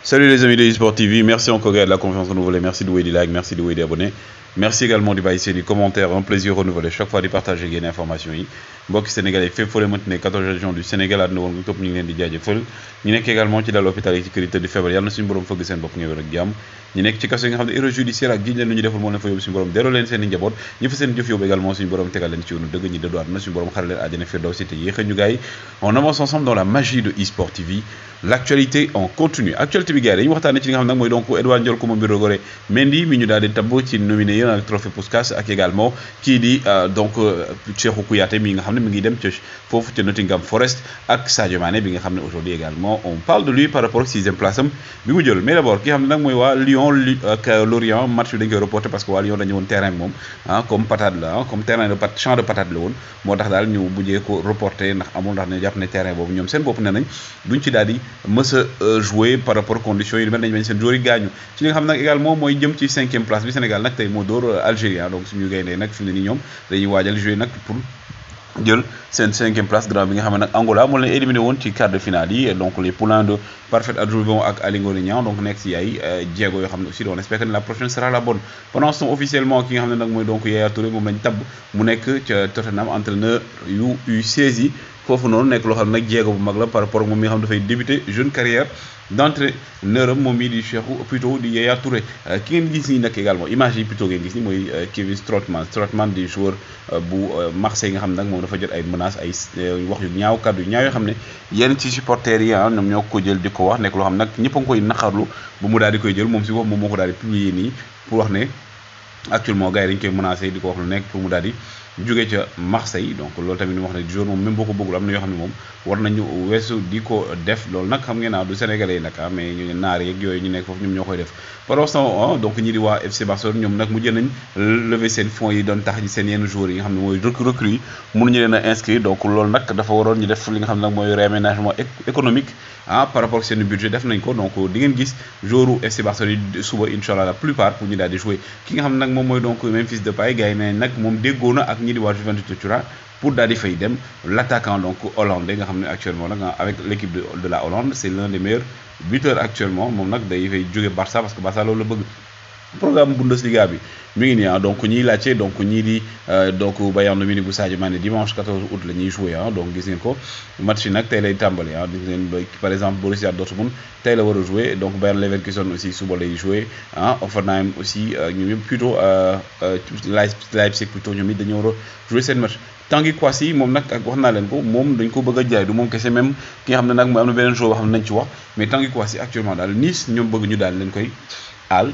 Salut les amis de eSport TV, merci encore gars de la confiance renouvelée, merci de des likes, merci de des abonnés. Merci également de baisser les commentaires, un plaisir renouvelé chaque fois de partager des informations. Mbokk Sénégalais fépp foo leen mënti ne 14 régions du Sénégal àdduna woon topp ñu ngi leen di jaajëfal ñu nekk également ci dal hôpital yi ci kër yi tëdd feebar yàlla na suñu borom fëgg seen bopp ngeen wér ak jàmm ñu nekk ci kaso yi nga xam ne erreur judiciaire ak jiñ leen lu ñu deful moo leen fa yóbbu suñu borom delloo leen seen i njaboot ñi fa seen jëf yóbbu également suñu borom tegal leen ci yoonu dëgg ñi dëddu àdduna suñu borom xare leen àjjana firdawsi te yéex ñu gars yi on avance ensemble dans la magie de eSport TV l'actualité en continu actualité bi gars yi dañuy waxtaane ci li nga xam nag mooy donc Edouard Ndiol Coumba Birogoré Mendy mi ñu daal di tabb ci nominé yi ak trophée Puskas ak également kii di donc Cheikhou Kouyaté mi nga xam ne mi ngi dem ci foofu ci Nottingham Forest ak Sadio Mané bi nga xam ne aujourd'hui également on parle de lui par rapport ak 6e place am bi mu jël mais d'abord ki nga xam ne nag mooy waa Lyon ak Lorient match bi dañ koy reporté parce que waa Lyon dañu woon terrain moom comme patate la comme terrain de champ de patate la woon moo tax daal ñu bujjee ko reporté ndax amul ndax ne jàpp ne terrain boobu ñoom seen bopp ne nañ duñ ci daal di mës a jouer par rapport conditions yi mel nañ bañ seen joueurs yi gaañu ci li nga xam nag également mooy jëm ci 5e place bi Sénégal nag tey moo dóor Algérie donc suñu gayndee nag fi mu ne nii ñoom dañuy waajal jouer nag pour jël seen 5e place grand bi nga xam ne nag Angola moo leen éliminé woon ci quart de finale yi donc les poulains de Parfait Adjouvon ak Aly Ngouille Niang donc nekk si ay jéego yoo xam ne aussi on espère que la prochaine sera la bonne pendant ce temps officiellement ki nga xam ne nag mooy donc Yaya Touré moom lañ tabb mu nekk ca Tottenham entraîneur yu U16 yi foofu noonu nekk loo xam ne nag jéego bu mag la par rapport ak moom mi nga xam ne dafay débuter jeune carrière d'entraîneur am moom mii di Cheikhou plutôt di Yaya Touré ki ngeen gis nii nag également image yi plutôt ngeen gis ni mooy Kevin Strootman di joueur bu Marseille nga xam ne nag moom dafa jot ay menaces ay wax yu ñaaw kàddu yu ñaaw yoo xam ne yenn ci supporters yi ñoom ñoo ko jël di ko wax nekk loo xam nag ñëpp a ngi koy naqarlu bu mu daal di koy jël moom si wax moom moo ko daal di publier nii pour wax ne actuellement gars yi dañ koy menacé di ko wax lu nekk pour mu daal di jóge ca Marseille donc loolu tamit ni wax ne jour moom même boo ko bëggul am na yoo xam ne moom war nañu weesu di ko def loolu nag xam ngeen naa du sénégalais yi nag mais ñu naar yeeg yooyu ñu nekk foofu ñoom ñoo koy def pendant ce temps donc ñi di waa FC Barcelone ñoom nag mujjee nañ lever seen fonds yi doon tax ci seen yenn joueurs yi nga xam ne mooy recrues yi mënuñu leen a inscrire donc loolu nag dafa waroon ñu def li nga xam ne nag mooy réaménagement économique par rapport ak seen budget def nañ ko donc di ngeen gis joueurs FC Barcelone yi suba incha allah la plupart pour ñu daal di jouer ki nga xam ne nag moom mooy donc Memphis Depay gars yi ne nag moom déggoo na ak ñi di waa Juventus de Turin pour daal di fay dem l'attaquant donc hollandais nga xam ne actuellement nag avec l'équipe de la Hollande c'est l'un des meilleurs buteurs actuellement moom nag day fay jóge Barça parce que Barça loolu la bëgg programme Bundesliga bi mi ngi nii donc ñiy laajte donc ñii di donc Bayern Munich bu Sadio Mané dimanche 14 août la ñuy jouer donc gis ngeen ko match yi nag tey lay tàmbali gis ngeen par exemple Borussia Dortmund tey la war a jouer donc Bayer Leverkusen aussi suba lay jouer Hoffenheim aussi ñoom ñëpp plutôt Leipzig plutôt ñoom it dañoo war a jouer seen match Tanguy Kouassi moom nag ak wax naa leen ko moom dañ ko bëgg a jaay du moom kese même ki nga xam ne nag mooy am na beneen joueur boo xam ne nañ ci wax mais Tanguy Kouassi actuellement daal Nice ñoom bëgg ñu daal leen koy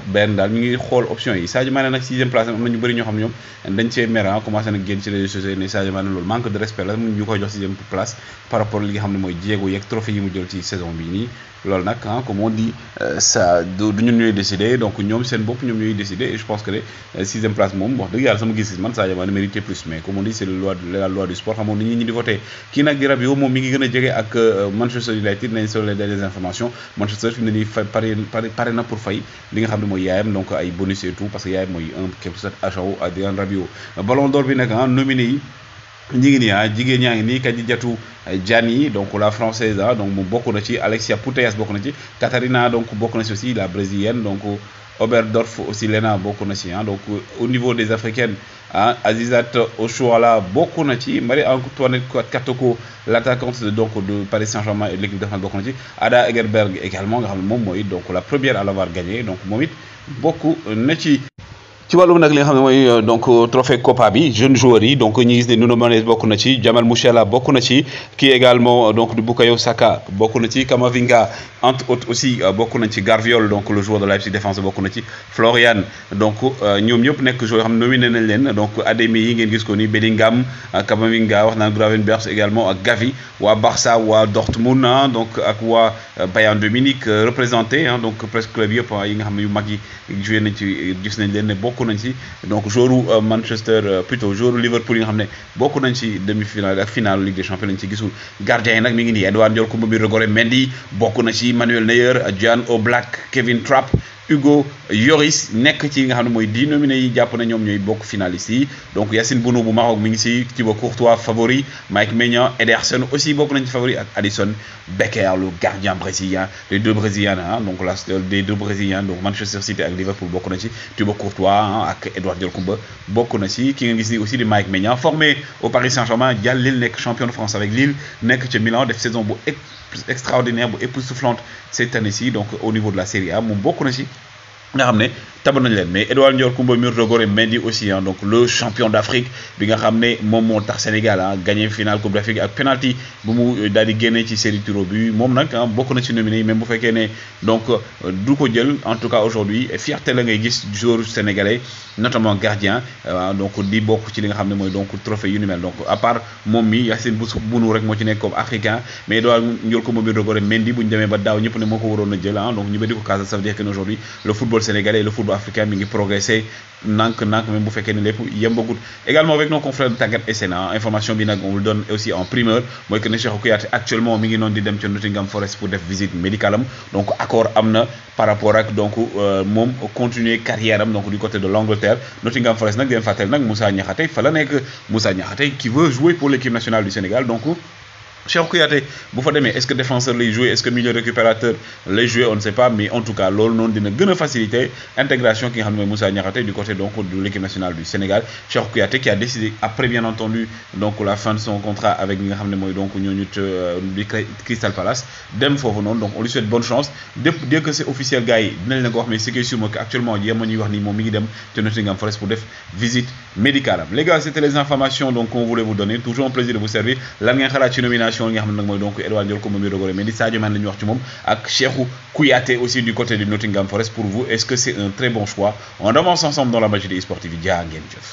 benn daal ñu ngi xool option yi Sadio Mané nag 6e place am na ñu bëri ñoo xam ne ñoom dañ cee mer commencé nag génn ci réseaux sociaux ne Sadio Mané loolu manque de respect la ñu koy jox 6e place par rapport li nga xam ne mooy jéego yeeg trophée yi mu jël ci saison bii nii loolu nag comme on dit ça du ñun ñooy décider donc ñoom seen bopp ñoom ñooy décider et je pense que ne 6e place moom wax dëgg yàlla sama gis-gis man Sadio Mané mérité plus mais comme on dit c'est la loi du sport xamoon nit ñi di voté kii nag di Rabiot moom mi ngi gën a jege ak Manchester United nañ solo les dernières informations Manchester fi mu ne nii pare na pour fay li nga xam ne mooy yaayam donc ay bonus et tout parce que yaayam mooy un quelque chose agent Adrien Rabiot ballon d'or bi nag nominé yi ñi ngi nii jigéen ñaa ngi nii Khadijatou Diani donc la française donc mu bokk na ci Alexia Putellas bokk na ci Katarina donc bokk na ci aussi la brésilienne donc Oberdorf aussi Lena bokk na ci donc au niveau des africaines Azizat Oshoala bokk na ci Marie-Antoinette Katoko l'attaquante donc de Paris Saint-Germain et de l'équipe de France bokk na ci Ada Hegerberg également nga xam ne moom mooy donc la première à l'avoir gagné donc moom it bokk na ci ci wàllum nag li nga xam ne mooy donc trophée Copa bi jeune joueurs yi donc ñi gis ne Nuno Mendes bokk na ci Jamal Musiala bokk na ci kii également donc du Bukayo Saka bokk na ci Camavinga entre autres aussi bokk na ci Garviol donc le joueur de Leipzig défense bokk na ci Florian donc ñoom ñëpp nekk joueurs yoo xam ne nominé nañ leen donc Ademi yi ngeen gis ko ni Bellingham Camavinga wax naan Gravenberch également ak Gavi waa Barça waa Dortmund donc ak waa Bayern de Munich représenté donc presque club yëpp yi nga xam ne yu mag yi joué nañ ci gis nañ leen ne bokk nañ ci donc joueur Manchester plutôt joueur Liverpool yi nga xam ne bokk nañ ci demi-finale ak finale Ligue des Champions lañ ci gisul gardien yi nag mi ngi nii Edouard Ndiol Coumba Birogoré Mendy bokk na ci Manuel Neuer Jan Oblak Kevin Trapp Hugo Lloris nekk ci nga xam ne mooy 10 nominés yi jàpp na ñoom ñooy bokk finalistes yi donc Yacine Bounou bu Maroc mi ngi si Thibaut Courtois favori Mike Maignan Ederson aussi bokk nañ ci favori ak Alisson Becker le gardien brésilien les deux brésiliens donc des deux brésiliens donc Manchester City ak Liverpool bokk na ci Thibaut Courtois ak Edouard Diolkoumba bokk na ci ki nga gis ni aussi di Mike Maignan formé au Paris Saint-Germain jàll Lille nekk champion de France avec Lille nekk ca Milan def saison bu extraordinaire bu époustouflante cette année-ci donc au niveau de la Série A moom bokk na ci nga xam ne tabb nañ leen mais Edouard Diolkoumba Mirto Goré Mendy aussi donc le champion d'Afrique bi nga xam ne moom moo tax Sénégal gagné finale Coupe d'Afrique ak penalty bu mu daal di génnee ci série tir au but moom nag bokk na ci nominé yi même bu fekkee ne donc du ko jël en tout cas aujourd'hui fierté la ngay gis joueur sénégalais notamment gardien donc di bokk ci li nga xam ne mooy donc trophée yu ni mel donc à part moom mi Yacine Bounou rek moo ci nekk comme africain mais Edouard Diolkoumba Mirto Goré Mendy bu ñu demee ba daaw ñëpp ne moo ko waroon a jël donc ñu bëri ko kaasa ça veut dire que aujourd'hui le football sénégalais et le football africain mi ngi progressé nank même bu fekkee ne lépp yembagut également avec nos confrères de Tagat SN information bi nag on le donne aussi en primeur mooy que ne Cheikhou Kouyaté actuellement mi ngi noonu di dem ca Nottingham Forest pour def visite médicale am donc accord am na par rapport ak donc moom continuer carrière am donc du côté de l'Angleterre Nottingham Forest nag di leen fàttali nag Moussa Niakhaté fa la nekk Moussa Niakhaté qui veut jouer pour l'équipe nationale du Sénégal donc Cheikhou Kouyaté bu fa demee est-ce que défenseur lay jouer est-ce que milieu récupérateur lay jouer on ne sait pas mais en tout cas loolu noonu dina gën a faciliter intégration ki nga xam ne mooy Moussa Niakhaté du côté donc de l'équipe nationale du Sénégal Cheikhou Kouyaté qui a décidé après bien entendu donc la fin de son contrat avec ñi nga xam ne mooy donc ñooñu di Crystal Palace dem foofu noonu donc on lui souhaite bonne chance dès que c'est officiel gars yi dinañ la ko wax mais ce qui est sûr mooy que actuellement yema ñuy wax ni moom mi ngi dem te Nottingham Forest pour def visite médicale am les gars c'était les informations donc qu'on voulait vous donner toujours un plaisir de vous servir lan ngeen xalaat ci nomination yi nga xam ne nag mooy donc Edouard Diolkoumba Mirto Goré Mendy Sadio Mané la ñu wax ci moom ak Cheikhou Kouyaté aussi du côté de Nottingham Forest pour vous est-ce que c'est un très bon choix on avance ensemble dans la magie des sportifs yi jaa ngeen jëf